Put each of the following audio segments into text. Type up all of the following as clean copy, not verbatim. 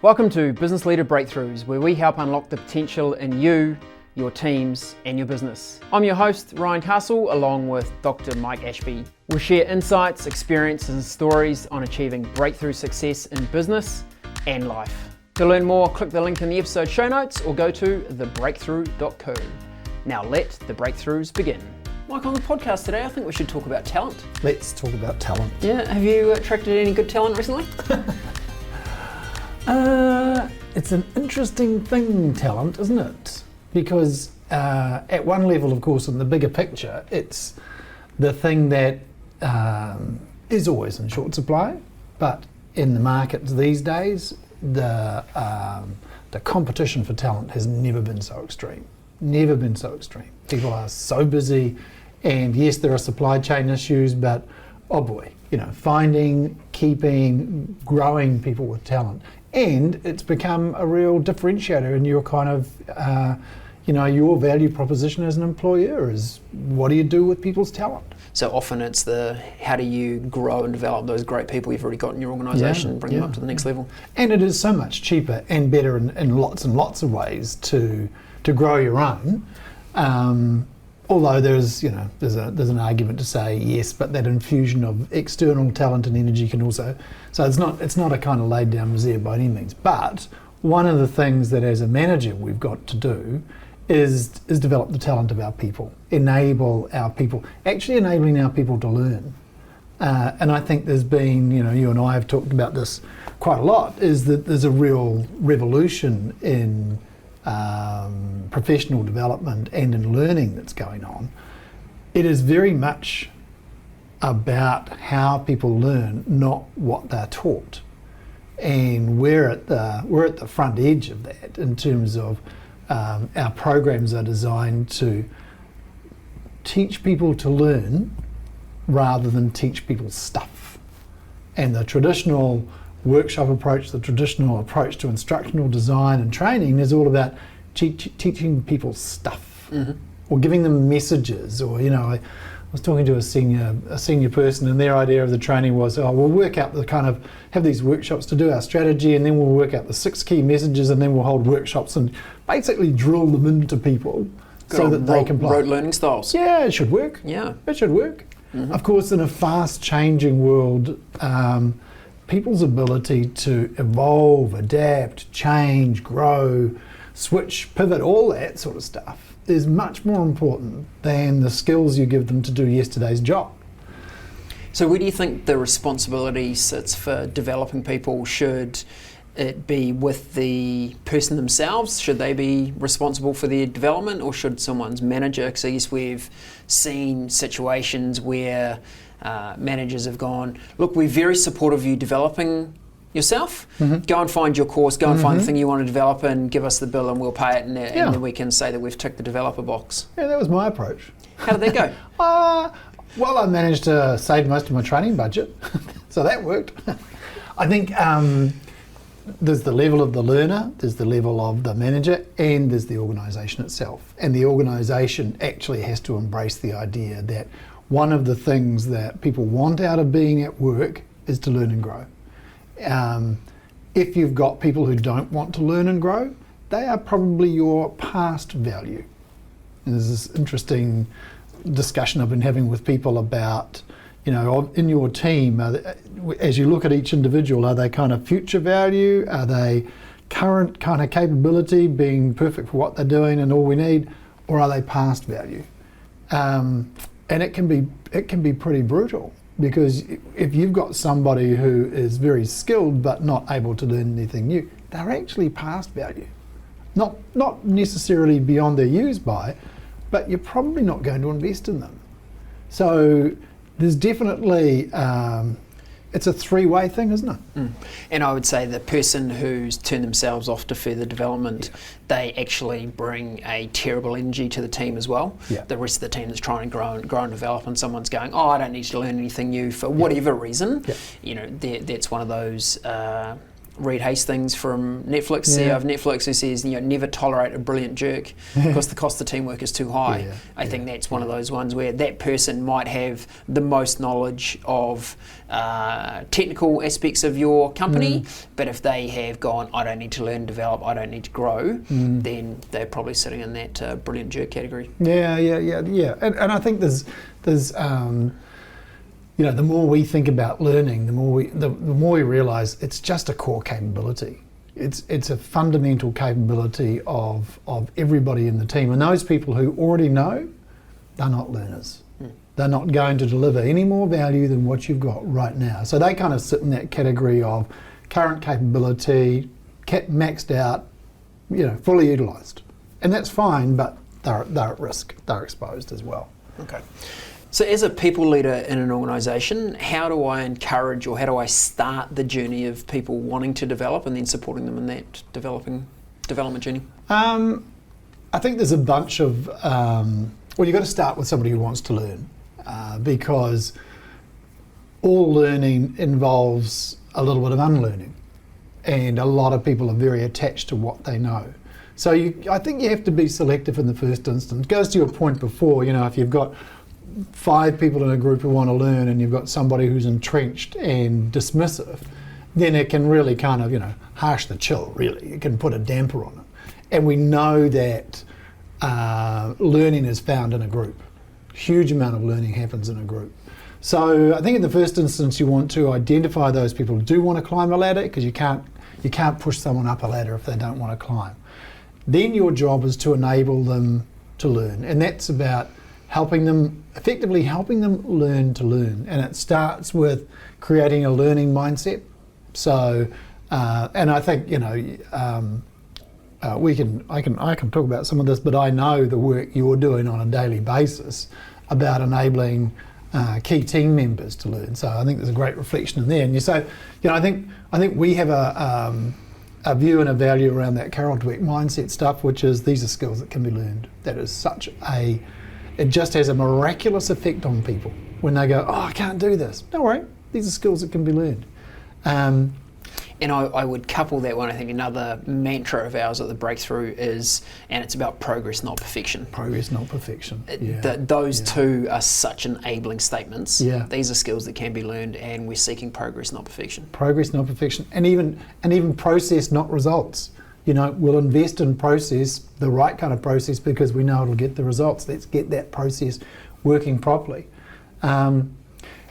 Welcome to Business Leader Breakthroughs, where we help unlock the potential in you, your teams, and your business. I'm your host, Ryan Castle, along with Dr. Mike Ashby. We'll share insights, experiences, and stories on achieving breakthrough success in business and life. To learn more, click the link in the episode show notes or go to thebreakthrough.co. Now let the breakthroughs begin. Mike, on the podcast today, I think we should talk about talent. Let's talk about talent. Yeah, have you attracted any good talent recently? It's an interesting thing, talent, isn't it? Because at one level, of course, in the bigger picture, it's the thing that is always in short supply. But in the markets these days, the competition for talent has never been so extreme. Never been so extreme. People are so busy, and yes, there are supply chain issues, but oh boy, finding, keeping, growing people with talent. And it's become a real differentiator in your kind of, your value proposition as an employer is what do you do with people's talent? So often it's how do you grow and develop those great people you've already got in your organisation and bring them up to the next level? And it is so much cheaper and better in lots and lots of ways to grow your own. Although there's an argument to say yes, but that infusion of external talent and energy can also, so it's not a kind of laid down misère by any means. But one of the things that as a manager we've got to do is develop the talent of our people, enabling our people to learn. And I think there's been, you and I have talked about this quite a lot, is that there's a real revolution in professional development and in learning that's going on. It is very much about how people learn, not what they're taught. And we're at the front edge of that in terms of our programs are designed to teach people to learn rather than teach people stuff. And the traditional workshop approach, the traditional approach to instructional design and training is all about teaching people stuff, or giving them messages. Or I was talking to a senior person, and their idea of the training was, we'll work out have these workshops to do our strategy, and then we'll work out the 6 key messages, and then we'll hold workshops and basically drill them into people so that they can rote learning styles. Yeah, it should work. Yeah, it should work. Of course, in a fast-changing world, people's ability to evolve, adapt, change, grow, switch, pivot, all that sort of stuff is much more important than the skills you give them to do yesterday's job. So where do you think the responsibility sits for developing people? Should it be with the person themselves? Should they be responsible for their development, or should someone's manager? Because I guess we've seen situations where managers have gone, look, we're very supportive of you developing yourself. Go and find your course, go and find the thing you want to develop and give us the bill and we'll pay it, and then we can say that we've ticked the developer box. Yeah, that was my approach. How did that go? Well, I managed to save most of my training budget, so that worked. I think there's the level of the learner, there's the level of the manager, and there's the organisation itself. And the organisation actually has to embrace the idea that one of the things that people want out of being at work is to learn and grow. If you've got people who don't want to learn and grow, they are probably your past value. And there's this interesting discussion I've been having with people about, in your team, as you look at each individual, are they kind of future value? Are they current kind of capability, being perfect for what they're doing and all we need? Or are they past value? And it can be pretty brutal, because if you've got somebody who is very skilled but not able to learn anything new, they're actually past value. Not necessarily beyond their use by, but you're probably not going to invest in them. So there's definitely, it's a three-way thing, isn't it? And I would say the person who's turned themselves off to further development, they actually bring a terrible energy to the team as well. The rest of the team is trying to grow and develop, and someone's going, I don't need to learn anything new for whatever reason. That's one of those Reed Hastings from Netflix, CEO of Netflix, who says, never tolerate a brilliant jerk because the cost of teamwork is too high. I think that's one of those ones where that person might have the most knowledge of technical aspects of your company, but if they have gone, I don't need to learn, develop, I don't need to grow, then they're probably sitting in that brilliant jerk category. Yeah. And I think there's the more we think about learning, the more we realise it's just a core capability. It's a fundamental capability of everybody in the team. And those people who already know, they're not learners. They're not going to deliver any more value than what you've got right now. So they kind of sit in that category of current capability, maxed out, fully utilised. And that's fine, but they're at risk. They're exposed as well. Okay. So as a people leader in an organisation, how do I encourage or how do I start the journey of people wanting to develop and then supporting them in that development journey? I think there's a bunch of, you've got to start with somebody who wants to learn because all learning involves a little bit of unlearning, and a lot of people are very attached to what they know. So I think you have to be selective in the first instance. It goes to your point before, if you've got 5 people in a group who want to learn and you've got somebody who's entrenched and dismissive, then it can really kind of, harsh the chill, really. It can put a damper on it. And we know that learning is found in a group. Huge amount of learning happens in a group. So I think in the first instance you want to identify those people who do want to climb a ladder, because you can't push someone up a ladder if they don't want to climb. Then your job is to enable them to learn, and that's about effectively helping them learn to learn. And it starts with creating a learning mindset. So, and I think, I can talk about some of this, but I know the work you're doing on a daily basis about enabling key team members to learn. So I think there's a great reflection in there. And I think we have a view and a value around that Carol Dweck mindset stuff, which is these are skills that can be learned. That is it just has a miraculous effect on people when they go, I can't do this. Don't worry, these are skills that can be learned. And I would couple that one, I think another mantra of ours at the Breakthrough is, and it's about progress, not perfection. Progress, not perfection. Those two are such enabling statements. Yeah. These are skills that can be learned, and we're seeking progress, not perfection. Progress, not perfection. And even process, not results. We'll invest in process, the right kind of process, because we know it'll get the results. Let's get that process working properly.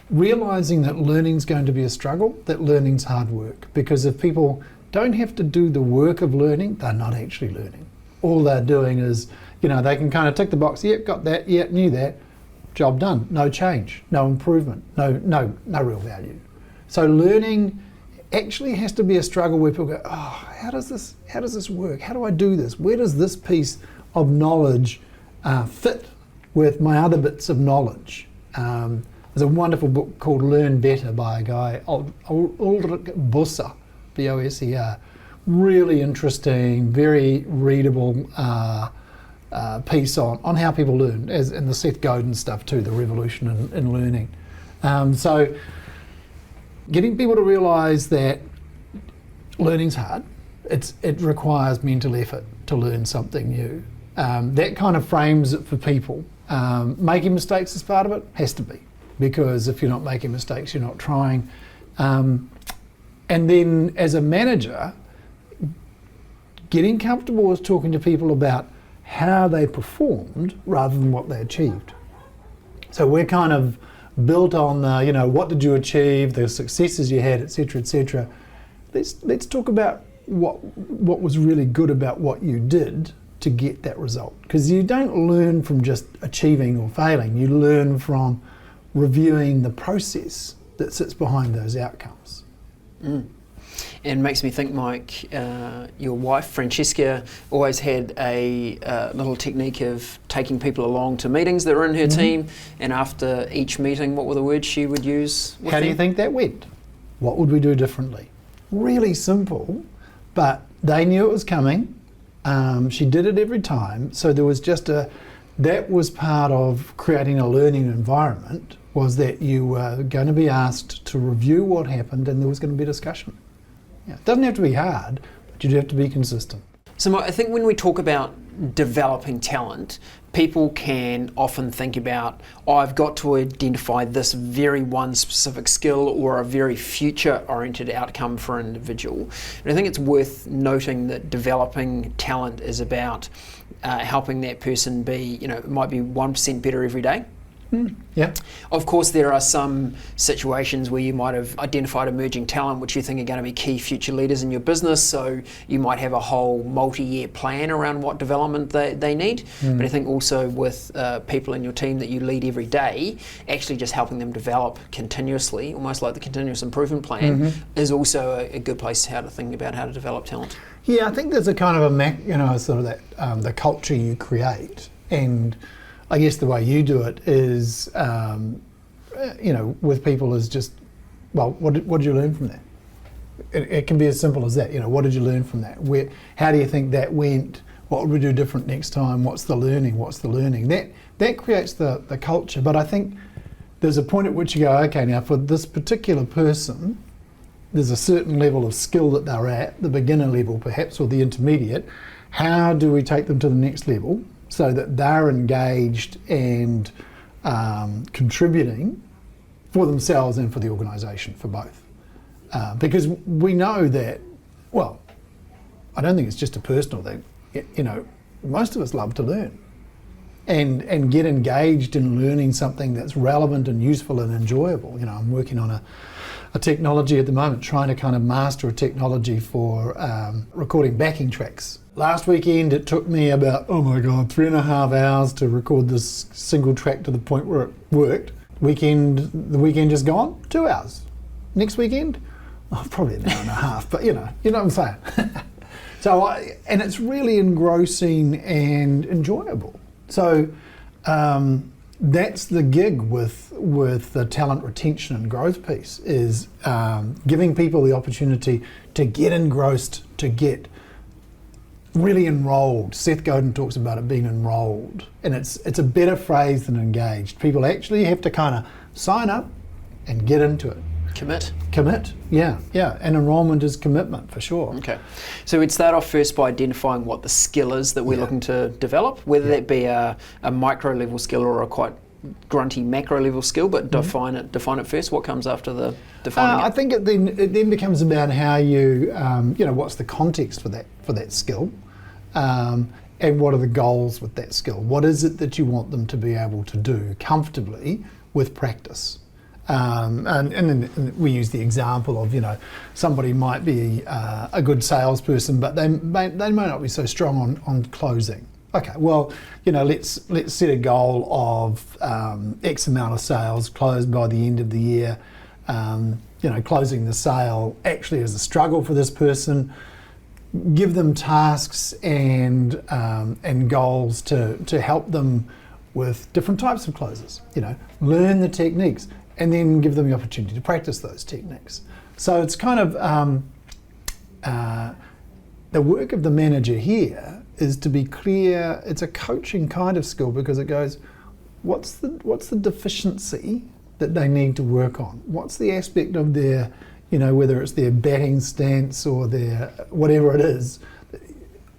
Realising that learning's going to be a struggle, that learning's hard work. Because if people don't have to do the work of learning, they're not actually learning. All they're doing is, they can kind of tick the box, yep, got that, yep, knew that, job done. No change, no improvement, no real value. So learning actually has to be a struggle where people go, how does this work? How do I do this? Where does this piece of knowledge fit with my other bits of knowledge? There's a wonderful book called Learn Better by a guy, Ulrich Busser, B-O-S-E-R. Really interesting, very readable piece on how people learn, as in the Seth Godin stuff too, the revolution in learning. So getting people to realise that learning's hard. It requires mental effort to learn something new. That kind of frames it for people. Making mistakes as part of it has to be, because if you're not making mistakes, you're not trying. And then as a manager, getting comfortable with talking to people about how they performed rather than what they achieved. So we're kind of built on the, what did you achieve, the successes you had, etc., etc. Let's talk about what was really good about what you did to get that result. Because you don't learn from just achieving or failing. You learn from reviewing the process that sits behind those outcomes. And it makes me think, Mike, your wife, Francesca, always had a little technique of taking people along to meetings that were in her team, and after each meeting, what were the words she would use with How do them? you think that went? What would we do differently? Really simple, but they knew it was coming. She did it every time, so there was that was part of creating a learning environment, was that you were going to be asked to review what happened and there was going to be discussion. Yeah. It doesn't have to be hard, but you do have to be consistent. So I think when we talk about developing talent, people can often think about, I've got to identify this very one specific skill or a very future-oriented outcome for an individual. And I think it's worth noting that developing talent is about helping that person be, it might be 1% better every day. Yeah. Of course, there are some situations where you might have identified emerging talent which you think are going to be key future leaders in your business, so you might have a whole multi-year plan around what development they need. But I think also with people in your team that you lead every day, actually just helping them develop continuously, almost like the continuous improvement plan, is also a good place how to think about how to develop talent. Yeah, I think there's a kind of sort of that the culture you create, and I guess the way you do it is, with people is just, well, what did you learn from that? It can be as simple as that. What did you learn from that? How do you think that went? What would we do different next time? What's the learning? That creates the culture. But I think there's a point at which you go, okay, now for this particular person, there's a certain level of skill that they're at, the beginner level perhaps, or the intermediate. How do we take them to the next level so that they're engaged and contributing for themselves and for the organisation, for both? Because we know that, well, I don't think it's just a personal thing. Most of us love to learn and get engaged in learning something that's relevant and useful and enjoyable. I'm working on a technology at the moment, trying to kind of master a technology for recording backing tracks. Last weekend it took me about, 3.5 hours to record this single track to the point where it worked. The weekend just gone, 2 hours. Next weekend, probably an hour and a half, but you know what I'm saying. And it's really engrossing and enjoyable. So that's the gig with the talent retention and growth piece, is giving people the opportunity to get engrossed, to get really enrolled. Seth Godin talks about it being enrolled, and it's a better phrase than engaged. People actually have to kind of sign up and get into it. Commit, yeah. And enrollment is commitment, for sure. Okay. So we'd start off first by identifying what the skill is that we're looking to develop, whether that be a micro level skill or a quite grunty macro level skill, but define it first. What comes after the defining it? I think it then becomes about how you, what's the context for that skill, and what are the goals with that skill? What is it that you want them to be able to do comfortably with practice? And then we use the example of, somebody might be a good salesperson, but they may not be so strong on closing. Okay, well, let's set a goal of X amount of sales closed by the end of the year. Closing the sale actually is a struggle for this person. Give them tasks and goals to help them with different types of closes. Learn the techniques, and then give them the opportunity to practice those techniques. So it's kind of the work of the manager here is to be clear. It's a coaching kind of skill, because it goes, what's the deficiency that they need to work on? What's the aspect of their, whether it's their batting stance or their whatever it is,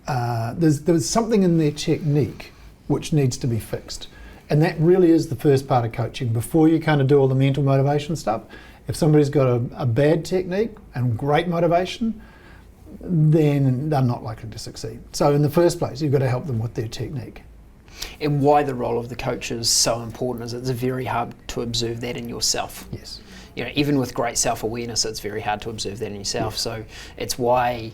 there's something in their technique which needs to be fixed. And that really is the first part of coaching, before you kind of do all the mental motivation stuff. If somebody's got a bad technique and great motivation, then they're not likely to succeed. So in the first place, you've got to help them with their technique. And why the role of the coach is so important is it's very hard to observe that in yourself. Yes. Even with great self-awareness, it's very hard to observe that in yourself. Yes. So it's why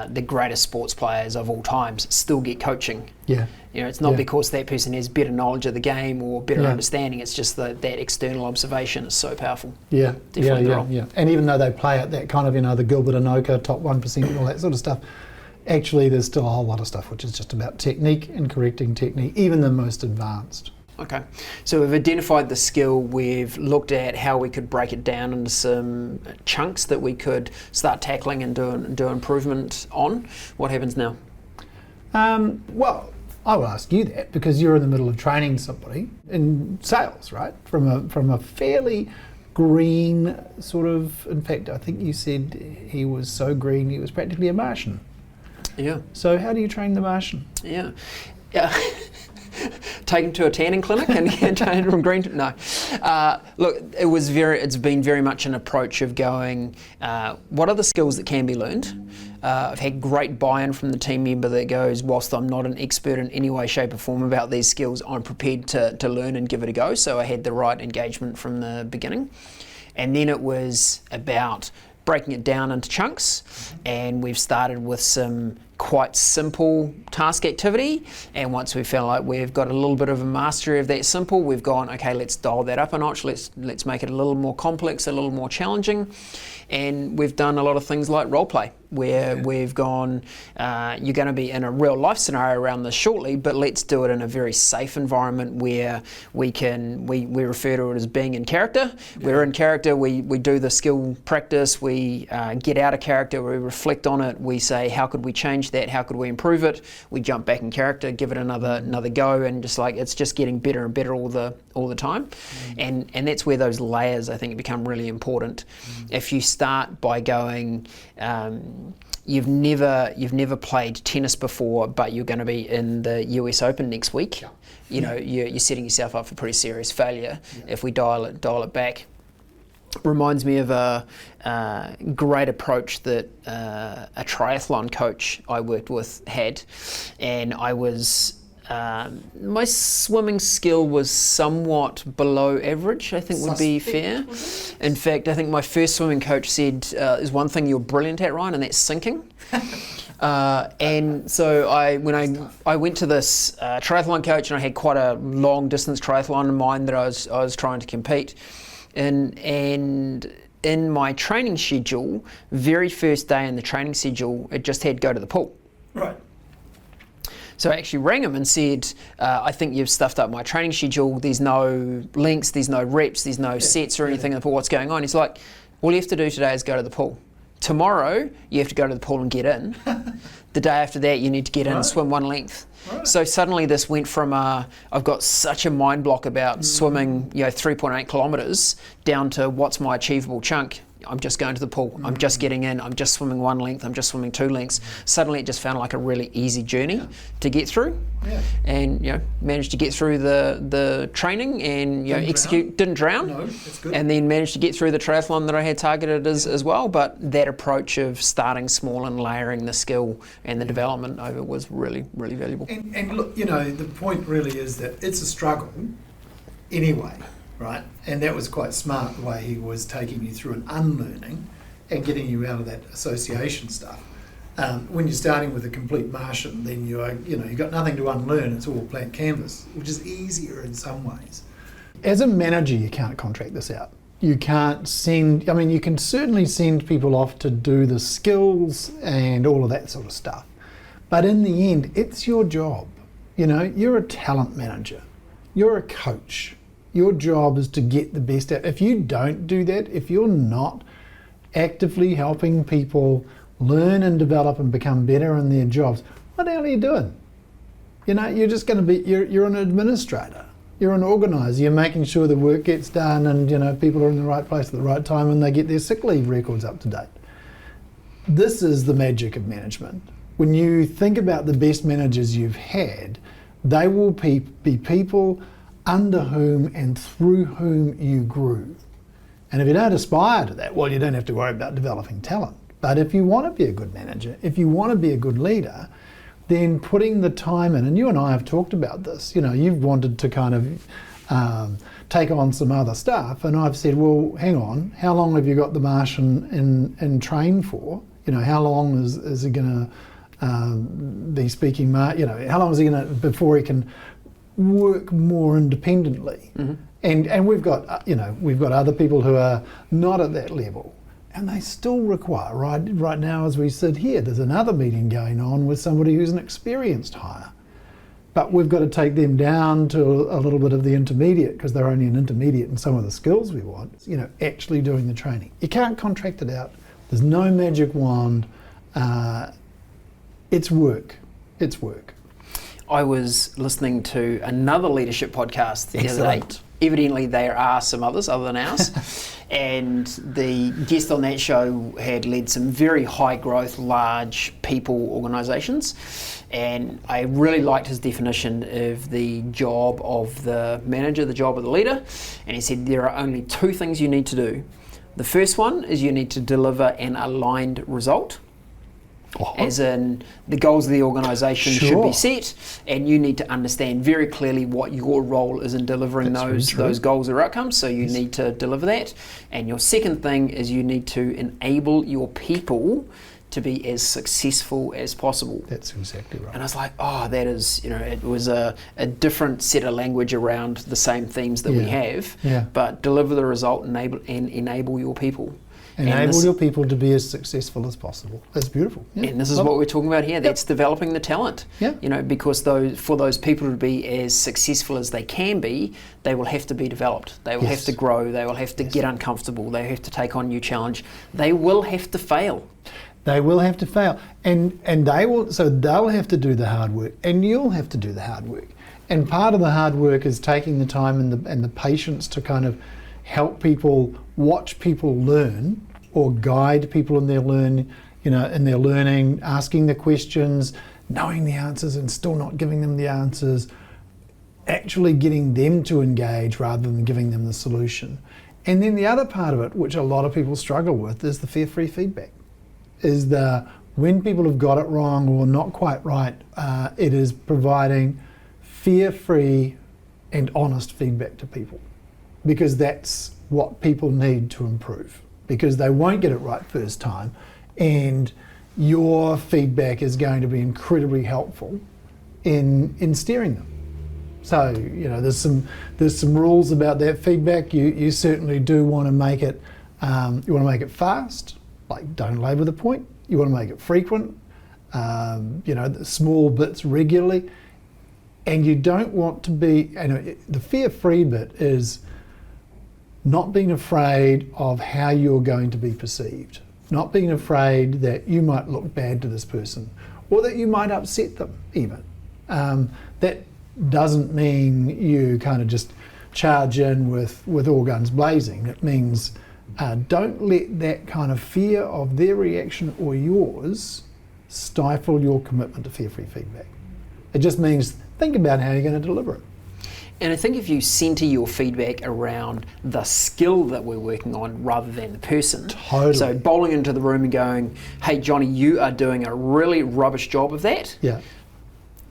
the greatest sports players of all times still get coaching. Yeah. It's not because that person has better knowledge of the game or better understanding. It's just that external observation is so powerful. Yeah. Definitely Yeah. And even though they play at that kind of, the Gilbert Anoka top 1% and all that sort of stuff, actually there's still a whole lot of stuff which is just about technique and correcting technique, even the most advanced. Okay, so we've identified the skill, we've looked at how we could break it down into some chunks that we could start tackling and do improvement on. What happens now? Well, I will ask you that, because you're in the middle of training somebody in sales, right? From a fairly green sort of. In fact, I think you said he was so green he was practically a Martian. Yeah. So how do you train the Martian? Yeah. Take him to a tanning clinic and change him from green to no. Look, it's been very much an approach of going, what are the skills that can be learned? I've had great buy-in from the team member that goes, whilst I'm not an expert in any way, shape or form about these skills, I'm prepared to learn and give it a go. So I had the right engagement from the beginning. And then it was about breaking it down into chunks, and we've started with some quite simple task activity, and once we felt like we've got a little bit of a mastery of that simple, we've gone, okay, let's dial that up a notch, let's make it a little more complex, a little more challenging. And we've done a lot of things like role play, where we've gone, you're going to be in a real life scenario around this shortly, but let's do it in a very safe environment where we refer to it as being in character. We're in character, we do the skill practice, we get out of character, we reflect on it, we say, how could we change that, how could we improve it? We jump back in character, give it another go, and just like, it's just getting better and better all the time. And that's where those layers, I think, become really important. If you start by going, you've never played tennis before, but you're going to be in the US Open next week. You know, you're setting yourself up for pretty serious failure. If we dial it back. Reminds me of a great approach that a triathlon coach I worked with had, and I was. My swimming skill was somewhat below average, I think would be fair. In fact, I think my first swimming coach said, there's one thing you're brilliant at, Ryan, and that's sinking. And so when I went to this triathlon coach, and I had quite a long distance triathlon in mind that I was trying to compete in, and in my training schedule, very first day in the training schedule, it just had go to the pool. Right. So I actually rang him and said, I think you've stuffed up my training schedule. There's no lengths, there's no reps, there's no sets or anything in the pool. What's going on? He's like, all you have to do today is go to the pool. Tomorrow, you have to go to the pool and get in. The day after that, you need to get in and swim one length. Right. So suddenly this went from I've got such a mind block about swimming 3.8 kilometres down to what's my achievable chunk. I'm just going to the pool, I'm just getting in, I'm just swimming one length, I'm just swimming two lengths. Suddenly it just found like a really easy journey to get through. And managed to get through the training and didn't drown. No, that's good. And then managed to get through the triathlon that I had targeted as well. But that approach of starting small and layering the skill and the development over was really, really valuable. And look, the point really is that it's a struggle anyway. Right, and that was quite smart the way he was taking you through an unlearning and getting you out of that association stuff. When you're starting with a complete Martian, then you've got nothing to unlearn. It's all blank canvas, which is easier in some ways. As a manager, you can't contract this out. You can't send. I mean, you can certainly send people off to do the skills and all of that sort of stuff, but in the end, it's your job. You're a talent manager. You're a coach. Your job is to get the best out. If you don't do that, if you're not actively helping people learn and develop and become better in their jobs, what the hell are you doing? You're just going to be, you're an administrator. You're an organiser. You're making sure the work gets done and, people are in the right place at the right time and they get their sick leave records up to date. This is the magic of management. When you think about the best managers you've had, they will be people under whom and through whom you grew. And if you don't aspire to that, well, you don't have to worry about developing talent. But if you want to be a good manager, if you want to be a good leader, then putting the time in, and you and I have talked about this, you've wanted to kind of take on some other stuff, and I've said, well, hang on, how long have you got the Martian in train for? How long is he going to be speaking, how long is he going to, before he can work more independently? And we've got other people who are not at that level, and they still require, right now as we sit here, there's another meeting going on with somebody who's an experienced hire, but we've got to take them down to a little bit of the intermediate, because they're only an intermediate in some of the skills we want, actually doing the training. You can't contract it out. There's no magic wand. It's work. I was listening to another leadership podcast the other day, evidently there are some others other than ours. And the guest on that show had led some very high growth, large people organisations. And I really liked his definition of the job of the manager, the job of the leader. And he said there are only two things you need to do. The first one is you need to deliver an aligned result. As in, the goals of the organisation should be set, and you need to understand very clearly what your role is in delivering those goals or outcomes, so you need to deliver that. And your second thing is you need to enable your people to be as successful as possible. That's exactly right. And I was like, oh, that is, it was a different set of language around the same themes that we have, but deliver the result and enable your people. Enable your people to be as successful as possible. That's beautiful. Yeah. And this is what we're talking about here. That's developing the talent. Because for those people to be as successful as they can be, they will have to be developed. They will have to grow. They will have to get uncomfortable. They have to take on new challenge. They will have to fail. They will have to fail, and they'll have to do the hard work, and you'll have to do the hard work. And part of the hard work is taking the time and the patience to kind of help people, watch people learn, or guide people in their learning, asking the questions, knowing the answers and still not giving them the answers, actually getting them to engage rather than giving them the solution. And then the other part of it, which a lot of people struggle with, is the fear-free feedback. Is when people have got it wrong or not quite right, it is providing fear-free and honest feedback to people. Because that's what people need to improve, because they won't get it right first time, and your feedback is going to be incredibly helpful in steering them. So there's some rules about that feedback. You certainly do want to make it fast, like don't labour the point. You want to make it frequent, small bits regularly, and you don't want to be. The fear-free bit is not being afraid of how you're going to be perceived, not being afraid that you might look bad to this person or that you might upset them even. That doesn't mean you kind of just charge in with all guns blazing. It means don't let that kind of fear of their reaction or yours stifle your commitment to fear-free feedback. It just means think about how you're going to deliver it. And I think if you centre your feedback around the skill that we're working on rather than the person. Totally. So bowling into the room and going, hey Johnny, you are doing a really rubbish job of that. Yeah.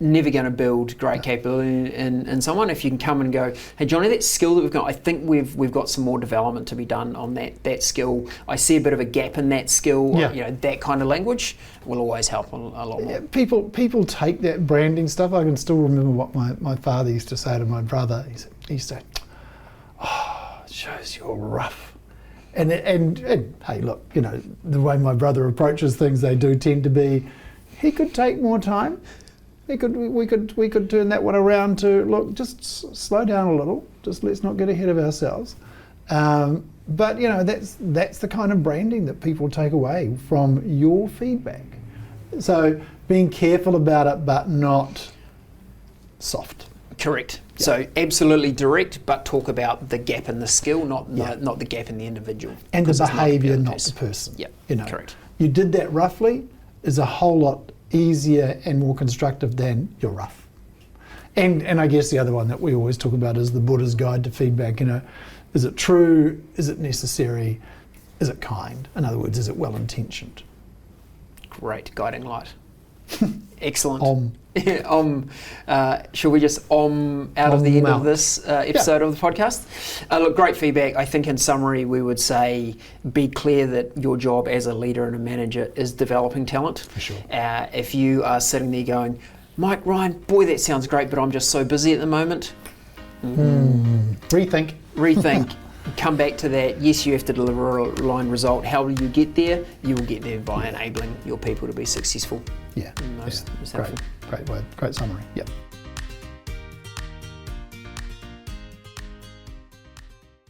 Never going to build great capability in someone. If you can come and go, hey Johnny, that skill that we've got, I think we've got some more development to be done on that skill. I see a bit of a gap in that skill. That kind of language will always help a lot more. People take that branding stuff. I can still remember what my father used to say to my brother. He used to say, "Oh, it shows you're rough." And hey, look, the way my brother approaches things, they do tend to be. He could take more time. We could turn that one around to, look, just slow down a little. Just let's not get ahead of ourselves. But that's the kind of branding that people take away from your feedback. So being careful about it, but not soft. Correct. Yeah. So absolutely direct, but talk about the gap in the skill, not the gap in the individual. And the behaviour, not the person. Yep. Correct. You did that roughly is a whole lot easier and more constructive than you're rough. And I guess the other one that we always talk about is the Buddha's guide to feedback. Is it true? Is it necessary? Is it kind? In other words, is it well intentioned? Great guiding light. Excellent. Should we just out of the end of this episode of the podcast? Look, great feedback. I think in summary we would say be clear that your job as a leader and a manager is developing talent. For sure. If you are sitting there going, Mike, Ryan, boy, that sounds great, but I'm just so busy at the moment. Rethink. Come back to that. Yes, you have to deliver a aligned result. How will you get there? You will get there by enabling your people to be successful. Yeah. Great summary. Yep.